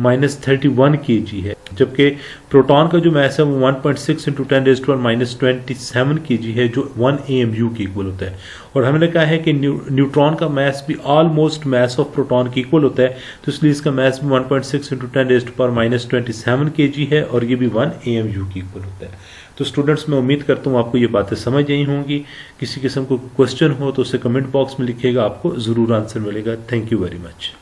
-31 kg है, जबकि proton का जो मास है वो 1.6 × 10⁻27 kg है, जो 1 AMU के इक्वल होता है। और हमने कहा है कि न्यूट्रॉन का मास भी ऑलमोस्ट मास ऑफ प्रोटॉन के इक्वल होता है, तो इसलिए इसका मास भी 1.6 × 10⁻27 kg है और ये भी 1 AMU के इक्वल होता है। तो स्टूडेंट्स, मैं उम्मीद करता हूँ आपको ये बातें समझ आई होंगी। किसी किस्म को क्वेश्चन हो तो उसे कमेंट बॉक्स में लिखिएगा, आपको ज़रूर आंसर मिलेगा। Thank you very much.